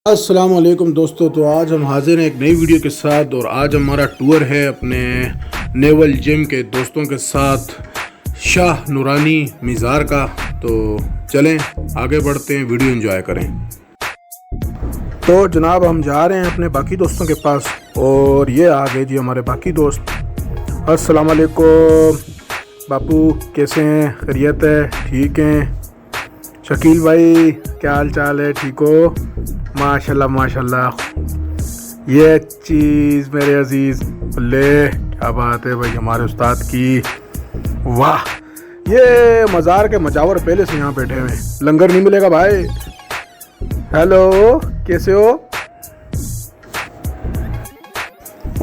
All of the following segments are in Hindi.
अस्सलाम वालेकुम दोस्तों। तो आज हम हाजिर हैं एक नई वीडियो के साथ और आज हमारा टूर है अपने नेवल जिम के दोस्तों के साथ शाह नूरानी मीज़ार का। तो चलें आगे बढ़ते हैं, वीडियो एंजॉय करें। तो जनाब हम जा रहे हैं अपने बाकी दोस्तों के पास और ये आ गए जी हमारे बाकी दोस्त। अस्सलाम वालेकुम बापू, कैसे हैं? खैरियत है? ठीक हैं? शकील भाई क्या हाल चाल है? ठीक हो? माशाल्लाह माशाल्लाह। ये चीज़ मेरे अजीज़, ले क्या बात है भाई हमारे उस्ताद की। वाह, ये मज़ार के मजावर पहले से यहाँ बैठे हुए हैं। लंगर नहीं मिलेगा भाई। हेलो, कैसे हो?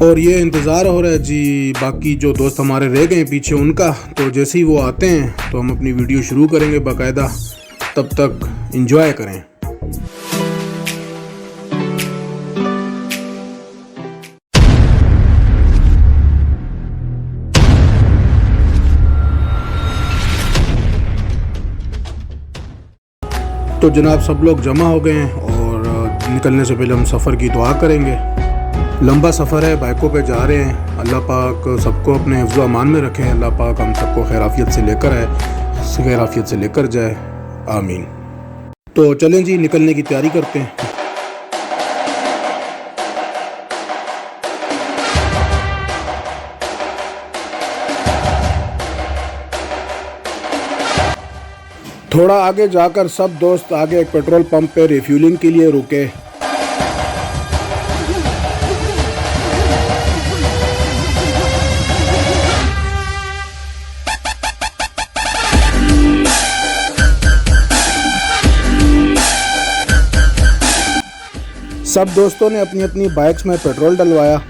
और ये इंतज़ार हो रहा है जी बाकी जो दोस्त हमारे रह गए पीछे उनका। तो जैसे ही वो आते हैं तो हम अपनी वीडियो शुरू करेंगे बाकायदा। तब तक एंजॉय करें। तो जनाब सब लोग जमा हो गए हैं और निकलने से पहले हम सफ़र की दुआ करेंगे। लंबा सफ़र है, बाइकों पे जा रहे हैं। अल्लाह पाक सबको अपने हिफ्ज़ व अमान में रखें। अल्लाह पाक हम सबको खैराफियत से लेकर आए, खैराफियत से लेकर जाए, आमीन। तो चलें जी निकलने की तैयारी करते हैं। थोड़ा आगे जाकर सब दोस्त आगे एक पेट्रोल पंप पे रिफ्यूलिंग के लिए रुके। सब दोस्तों ने अपनी अपनी बाइक्स में पेट्रोल डलवाया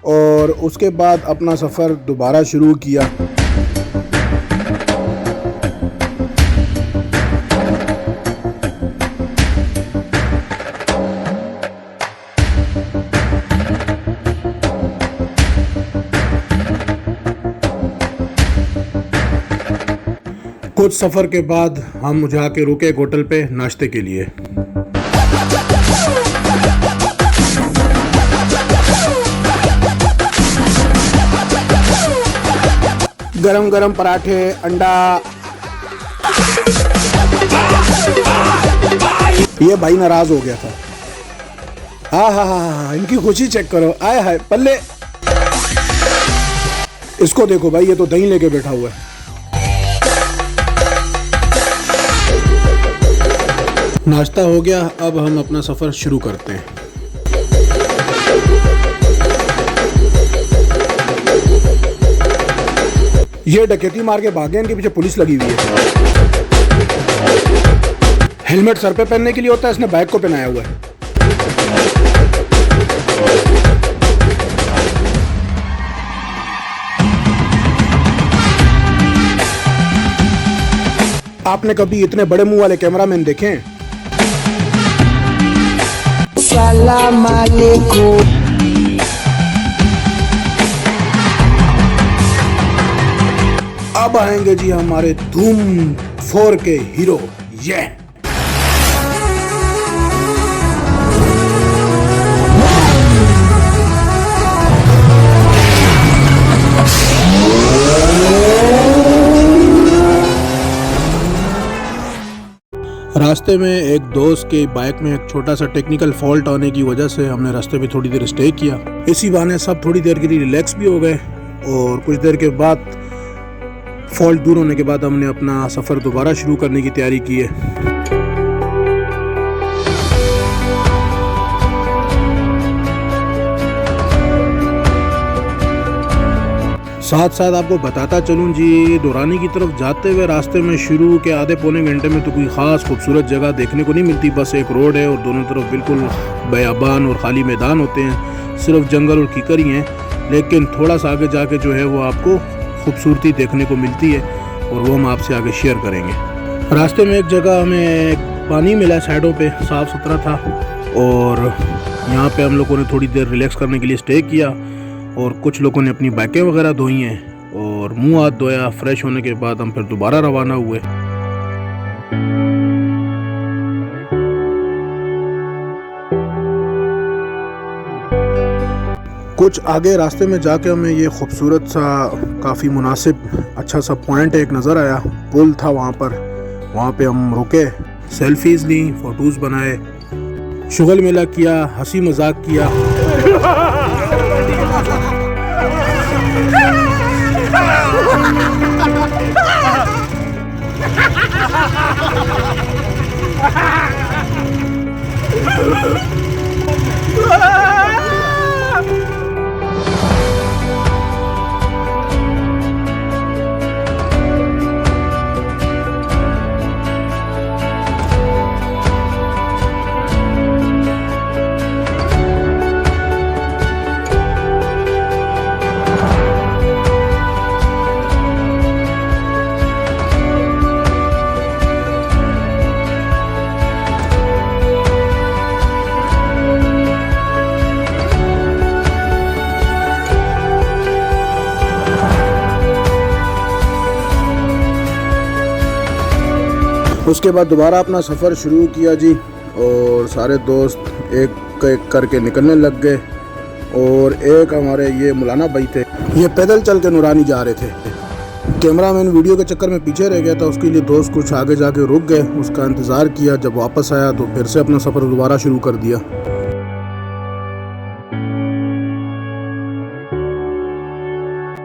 और उसके बाद अपना सफ़र दोबारा शुरू किया। कुछ सफ़र के बाद हम जाके रुके एक होटल पे नाश्ते के लिए। गरम गरम पराठे, अंडा। ये भाई नाराज हो गया था। हा, इनकी खुशी चेक करो। आए हाय पल्ले, इसको देखो भाई, ये तो दही लेके बैठा हुआ है। नाश्ता हो गया, अब हम अपना सफ़र शुरू करते हैं। ये डकैती मार के भागे, इनके पीछे पुलिस लगी हुई है। हेलमेट सर पे पहनने के लिए होता है, इसने बैग को पहनाया हुआ है। आपने कभी इतने बड़े मुंह वाले कैमरामैन देखे हैं? सलाम अलैकुम। अब आएंगे जी हमारे धूम 4 के हीरो। ये रास्ते में एक दोस्त के बाइक में एक छोटा सा टेक्निकल फॉल्ट आने की वजह से हमने रास्ते में थोड़ी देर स्टे किया। इसी बहाने सब थोड़ी देर के लिए रिलैक्स भी हो गए और कुछ देर के बाद फॉल्ट दूर होने के बाद हमने अपना सफ़र दोबारा शुरू करने की तैयारी की है। साथ साथ आपको बताता चलूं जी, नूरानी की तरफ जाते हुए रास्ते में शुरू के आधे पौने घंटे में तो कोई ख़ास खूबसूरत जगह देखने को नहीं मिलती। बस एक रोड है और दोनों तरफ बिल्कुल बयाबान और ख़ाली मैदान होते हैं, सिर्फ जंगल और कीकर ही हैं। लेकिन थोड़ा सा आगे जाके जो है वो आपको खूबसूरती देखने को मिलती है और वो हम आपसे आगे शेयर करेंगे। रास्ते में एक जगह हमें पानी मिला, साइडों पे साफ़ सुथरा था और यहाँ पे हम लोगों ने थोड़ी देर रिलैक्स करने के लिए स्टे किया और कुछ लोगों ने अपनी बाइकें वगैरह धोई हैं और मुंह हाथ धोया। फ्रेश होने के बाद हम फिर दोबारा रवाना हुए। कुछ आगे रास्ते में जाके हमें ये खूबसूरत सा काफ़ी मुनासिब अच्छा सा पॉइंट एक नज़र आया, पुल था वहाँ पे हम रुके, सेल्फीज़ ली, फ़ोटोज़ बनाए, शुगल मेला किया, हंसी मजाक किया। उसके बाद दोबारा अपना सफ़र शुरू किया जी, और सारे दोस्त एक एक करके निकलने लग गए। और एक हमारे ये मौलाना भाई थे, ये पैदल चल के नूरानी जा रहे थे। कैमरामैन वीडियो के चक्कर में पीछे रह गया था, उसके लिए दोस्त कुछ आगे जाके रुक गए, उसका इंतज़ार किया। जब वापस आया तो फिर से अपना सफ़र दोबारा शुरू कर दिया।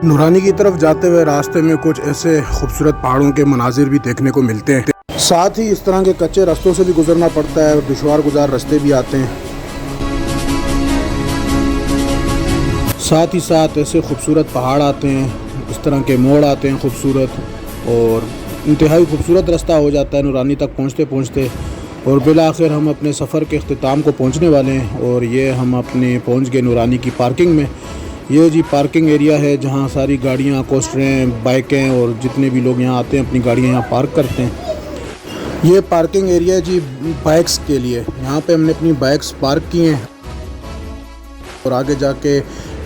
नूरानी की तरफ जाते हुए रास्ते में कुछ ऐसे खूबसूरत पहाड़ों के मनाजिर भी देखने को मिलते हैं, साथ ही इस तरह के कच्चे रास्तों से भी गुजरना पड़ता है और दुश्वार गुजार रास्ते भी आते हैं। साथ ही साथ ऐसे खूबसूरत पहाड़ आते हैं, इस तरह के मोड़ आते हैं खूबसूरत, और इंतहाई खूबसूरत रास्ता हो जाता है नूरानी तक पहुँचते पहुँचते। और बिलाखिर हम अपने सफ़र के अख्तिताम को पहुँचने वाले हैं, और ये हम अपने पहुँच गए नूरानी की पार्किंग में। ये जी पार्किंग एरिया है जहाँ सारी गाड़ियाँ, कोस्टरें, बाइकें और जितने भी लोग यहाँ आते हैं अपनी गाड़ियाँ यहाँ पार्क करते हैं। ये पार्किंग एरिया जी बाइक्स के लिए, यहाँ पे हमने अपनी बाइक्स पार्क की हैं। और आगे जाके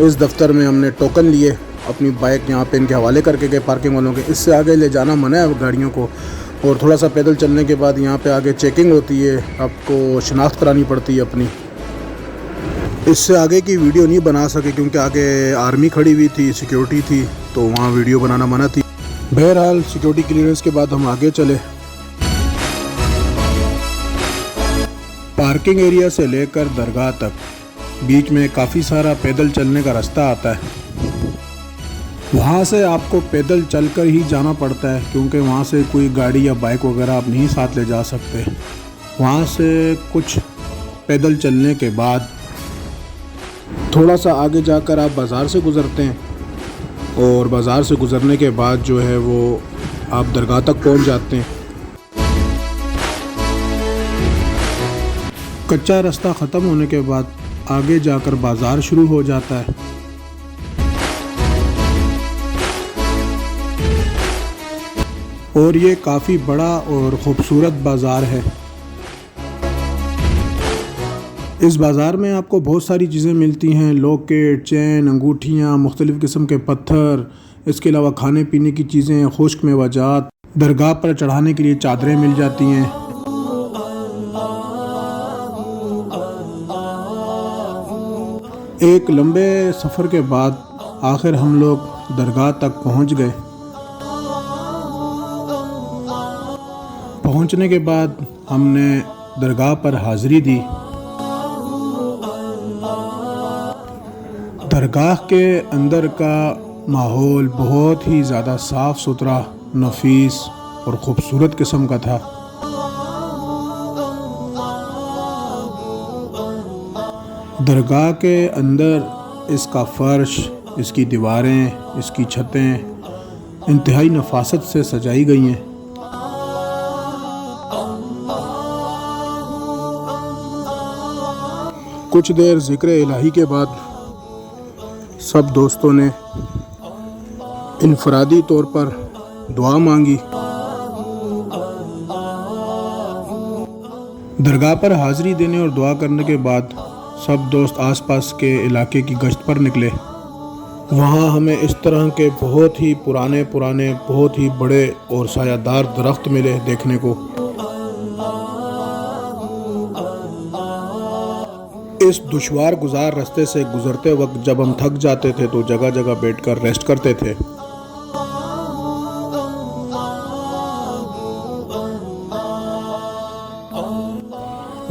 इस दफ्तर में हमने टोकन लिए, अपनी बाइक यहाँ पे इनके हवाले करके गए पार्किंग वालों के। इससे आगे ले जाना मना है गाड़ियों को, और थोड़ा सा पैदल चलने के बाद यहाँ पे आगे चेकिंग होती है, आपको शनाख्त करानी पड़ती है अपनी। इससे आगे की वीडियो नहीं बना सके क्योंकि आगे आर्मी खड़ी हुई थी, सिक्योरिटी थी, तो वहाँ वीडियो बनाना मना थी। बहरहाल सिक्योरिटी क्लियरेंस के बाद हम आगे चले। पार्किंग एरिया से लेकर दरगाह तक बीच में काफ़ी सारा पैदल चलने का रास्ता आता है। वहाँ से आपको पैदल चलकर ही जाना पड़ता है क्योंकि वहाँ से कोई गाड़ी या बाइक वगैरह आप नहीं साथ ले जा सकते। वहाँ से कुछ पैदल चलने के बाद थोड़ा सा आगे जाकर आप बाज़ार से गुज़रते हैं, और बाज़ार से गुज़रने के बाद जो है वो आप दरगाह तक पहुँच जाते हैं। कच्चा रास्ता ख़त्म होने के बाद आगे जाकर बाज़ार शुरू हो जाता है। और ये काफ़ी बड़ा और ख़ूबसूरत बाज़ार है। इस बाज़ार में आपको बहुत सारी चीज़ें मिलती हैं, लॉकेट, चैन, अंगूठियाँ, मुख्तलिफ़ किस्म के पत्थर, इसके अलावा खाने पीने की चीज़ें, खुश्क मेवाजात, दरगाह पर चढ़ाने के लिए चादरें मिल जाती हैं। एक लंबे सफ़र के बाद आखिर हम लोग दरगाह तक पहुंच गए। पहुंचने के बाद हमने दरगाह पर हाज़िरी दी। दरगाह के अंदर का माहौल बहुत ही ज़्यादा साफ़ सुथरा, नफीस और ख़ूबसूरत किस्म का था। दरगाह के अंदर इसका फ़र्श, इसकी दीवारें, इसकी छतें इंतहाई नफासत से सजाई गई हैं। कुछ देर ज़िक्र इलाही के बाद सब दोस्तों ने इनफरादी तौर पर दुआ मांगी। दरगाह पर हाज़िरी देने और दुआ करने के बाद सब दोस्त आसपास के इलाके की गश्त पर निकले। वहाँ हमें इस तरह के बहुत ही पुराने बहुत ही बड़े और सायादार दरख्त मिले देखने को। इस दुश्वार गुजार रास्ते से गुजरते वक्त जब हम थक जाते थे तो जगह जगह बैठकर रेस्ट करते थे।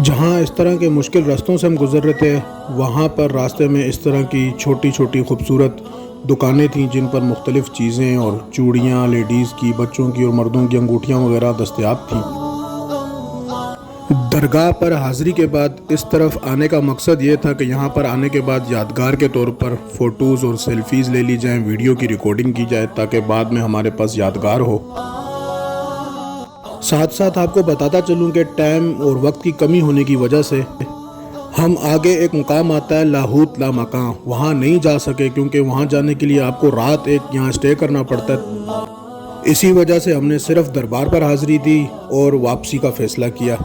जहाँ इस तरह के मुश्किल रास्तों से हम गुजर रहे थे वहाँ पर रास्ते में इस तरह की छोटी छोटी खूबसूरत दुकानें थीं जिन पर मुख्तलिफ़ चीज़ें और चूड़ियाँ, लेडीज़ की, बच्चों की और मर्दों की अंगूठियाँ वगैरह दस्तयाब थीं। दरगाह पर हाज़िरी के बाद इस तरफ आने का मकसद ये था कि यहाँ पर आने के बाद यादगार के तौर पर फ़ोटोज़ और सेल्फ़ीज़ ले ली जाएँ, वीडियो की रिकॉर्डिंग की जाए ताकि बाद में हमारे पास यादगार हो। साथ साथ आपको बताता चलूँ कि टाइम और वक्त की कमी होने की वजह से हम आगे एक मुकाम आता है लाहूत ला मकां, वहाँ नहीं जा सके क्योंकि वहाँ जाने के लिए आपको रात एक यहाँ स्टे करना पड़ता है। इसी वजह से हमने सिर्फ दरबार पर हाज़िरी दी और वापसी का फ़ैसला किया।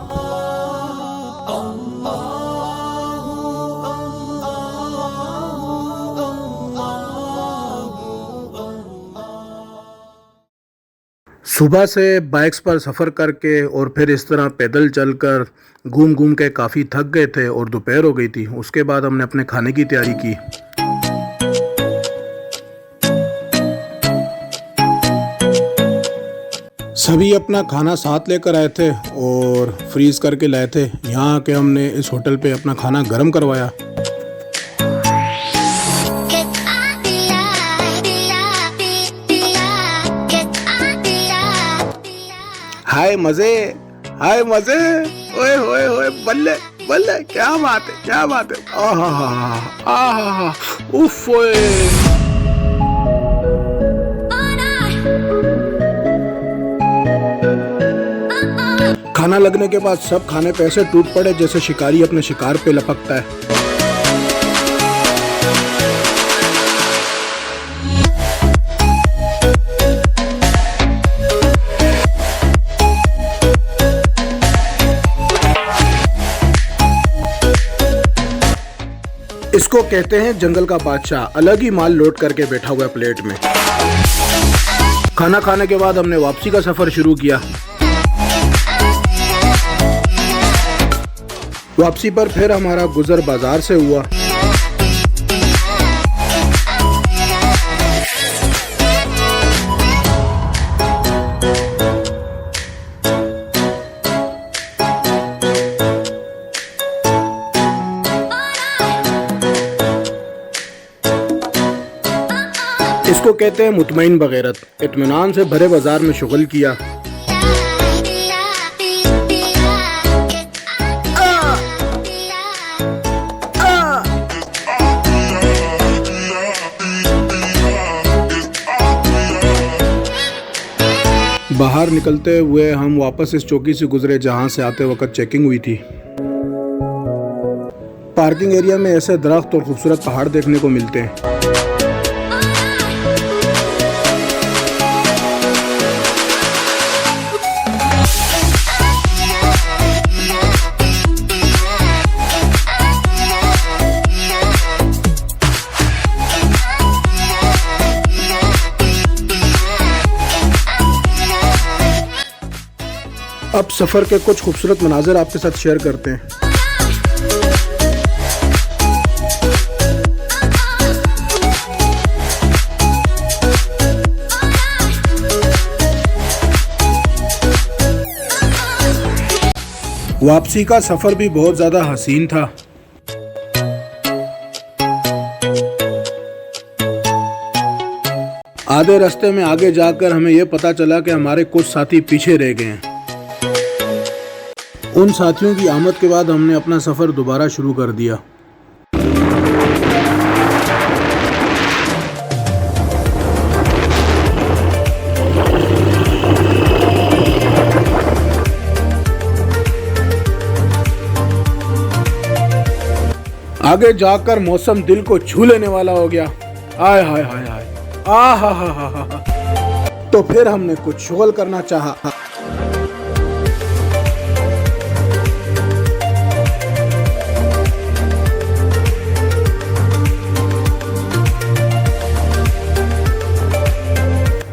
सुबह से बाइक्स पर सफ़र करके और फिर इस तरह पैदल चलकर घूम घूम के काफ़ी थक गए थे और दोपहर हो गई थी। उसके बाद हमने अपने खाने की तैयारी की। सभी अपना खाना साथ लेकर आए थे और फ्रीज करके लाए थे। यहाँ आके हमने इस होटल पे अपना खाना गर्म करवाया। हाय मजे, हाय मजे, ओए होए होए, बल्ले बल्ले, क्या बात है, क्या बात है, आहा, उफ ओए। खाना लगने के बाद सब खाने पे ऐसे टूट पड़े जैसे शिकारी अपने शिकार पे लपकता है। इसको कहते हैं जंगल का बादशाह, अलग ही माल लोड करके बैठा हुआ है प्लेट में। खाना खाने के बाद हमने वापसी का सफर शुरू किया। वापसी पर फिर हमारा गुजर बाजार से हुआ। इसको कहते हैं मुतमईन बगैरत। इत्मीनान से भरे बाजार में शुगल किया। बाहर निकलते हुए हम वापस इस चौकी से गुजरे जहां से आते वक्त चेकिंग हुई थी। पार्किंग एरिया में ऐसे दरख्त और खूबसूरत पहाड़ देखने को मिलते हैं। अब सफ़र के कुछ खूबसूरत मनाज़िर आपके साथ शेयर करते हैं। वापसी का सफ़र भी बहुत ज़्यादा हसीन था। आधे रास्ते में आगे जाकर हमें यह पता चला कि हमारे कुछ साथी पीछे रह गए हैं। उन साथियों की आमद के बाद हमने अपना सफ़र दोबारा शुरू कर दिया। आगे जाकर मौसम दिल को छू लेने वाला हो गया। हाय हाय हाय हाय, आ हा हा हा हा। तो फिर हमने कुछ शुगल करना चाहा।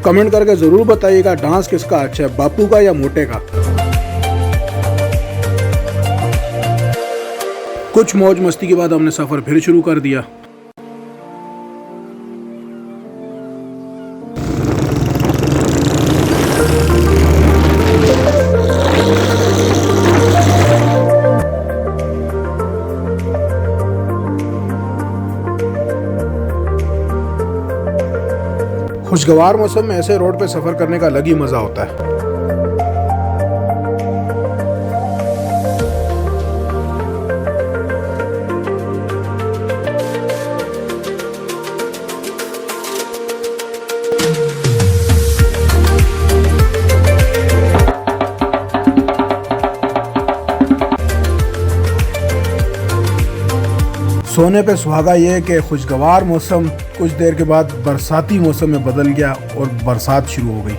कमेंट करके ज़रूर बताइएगा डांस किसका अच्छा है, बापू का या मोटे का। कुछ मौज मस्ती के बाद हमने सफ़र फिर शुरू कर दिया। खुशगवार मौसम में ऐसे रोड पे सफ़र करने का अलग ही मज़ा होता है। सोने पे सुहागा ये है कि खुशगवार मौसम कुछ देर के बाद बरसाती मौसम में बदल गया और बरसात शुरू हो गई।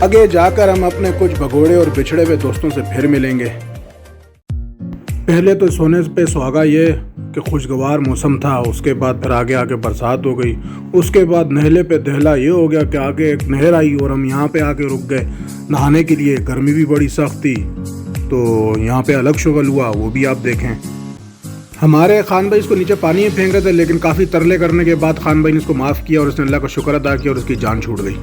आगे जाकर हम अपने कुछ भगोड़े और बिछड़े हुए दोस्तों से फिर मिलेंगे। पहले तो सोने पे सुहागा ये कि खुशगवार मौसम था, उसके बाद फिर आगे आके बरसात हो गई। उसके बाद नहले पे दहला ये हो गया कि आगे एक नहर आई और हम यहाँ पे आके रुक गए नहाने के लिए। गर्मी भी बड़ी सख्त थी तो यहाँ पे अलग शुगल हुआ, वो भी आप देखें। हमारे खान भाई इसको नीचे पानी में फेंक रहे थे, लेकिन काफ़ी तरले करने के बाद खान भाई ने इसको माफ़ किया और उसने अल्लाह का शुक्र अदा किया और उसकी जान छूट गई।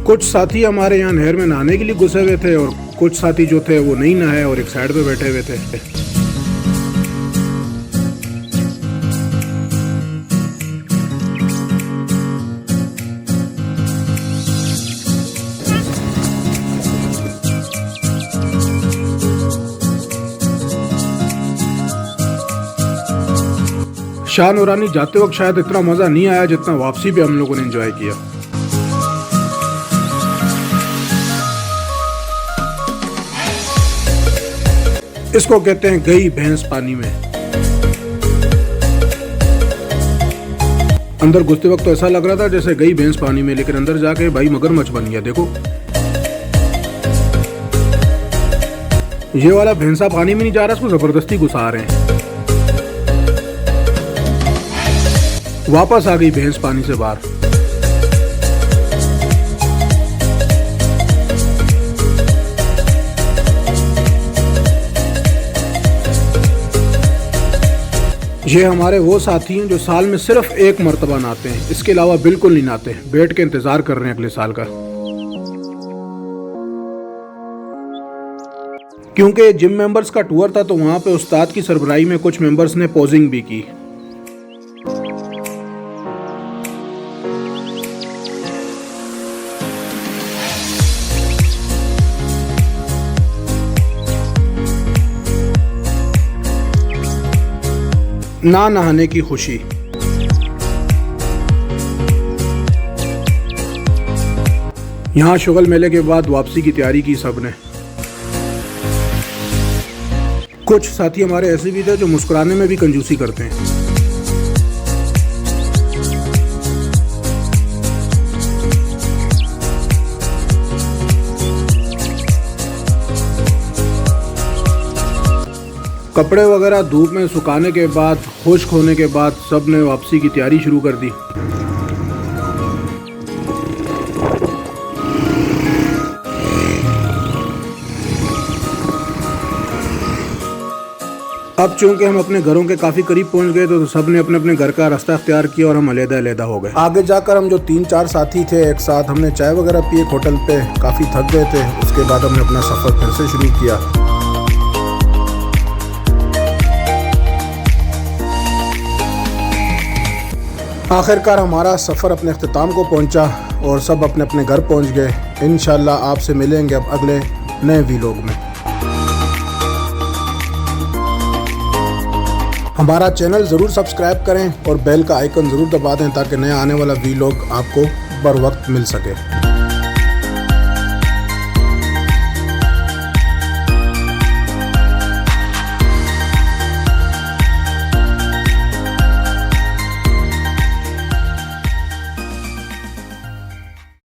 कुछ साथी हमारे यहाँ नहर में नहाने के लिए घुसे हुए थे और कुछ साथी जो थे वो नहीं नहाए और एक साइड पे बैठे हुए थे। शाह नूरानी जाते वक्त शायद इतना मज़ा नहीं आया जितना वापसी पे हम लोगों ने एंजॉय किया। इसको कहते हैं गई भैंस पानी में। अंदर घुसते वक्त तो ऐसा लग रहा था जैसे गई भैंस पानी में, लेकिन अंदर जाके भाई मगरमच्छ बन गया। देखो ये वाला भैंसा पानी में नहीं जा रहा, इसको जबरदस्ती घुसा रहे हैं। वापस आ गई भैंस पानी से बाहर। ये हमारे वो साथी हैं जो साल में सिर्फ एक मर्तबा नहाते हैं, इसके अलावा बिल्कुल नहीं नहाते। बैठ के इंतजार कर रहे हैं अगले साल का, क्योंकि जिम मेंबर्स का टूर था तो वहाँ पे उस्ताद की सरबराही में कुछ मेंबर्स ने पोजिंग भी की। ना नहाने की खुशी। यहाँ शुगल मेले के बाद वापसी की तैयारी की सबने। कुछ साथी हमारे ऐसे भी थे जो मुस्कुराने में भी कंजूसी करते हैं। कपड़े वगैरह धूप में सुखाने के बाद, खुश्क होने के बाद सब ने वापसी की तैयारी शुरू कर दी। अब चूंकि हम अपने घरों के काफ़ी करीब पहुंच गए तो सब ने अपने अपने घर का रास्ता अख्तियार किया और हम अलग-अलग हो गए। आगे जाकर हम जो 3-4 साथी थे एक साथ, हमने चाय वगैरह पी एक होटल पे, काफ़ी थक गए थे। उसके बाद हमने अपना सफ़र फिर से शुरू किया। आखिरकार हमारा सफ़र अपने अख्तिताम को पहुंचा और सब अपने अपने घर पहुंच गए। इंशाल्लाह आपसे मिलेंगे अब अगले नए वीलॉग में। हमारा चैनल ज़रूर सब्सक्राइब करें और बेल का आइकन ज़रूर दबा दें ताकि नया आने वाला वीलॉग आपको बर वक्त मिल सके।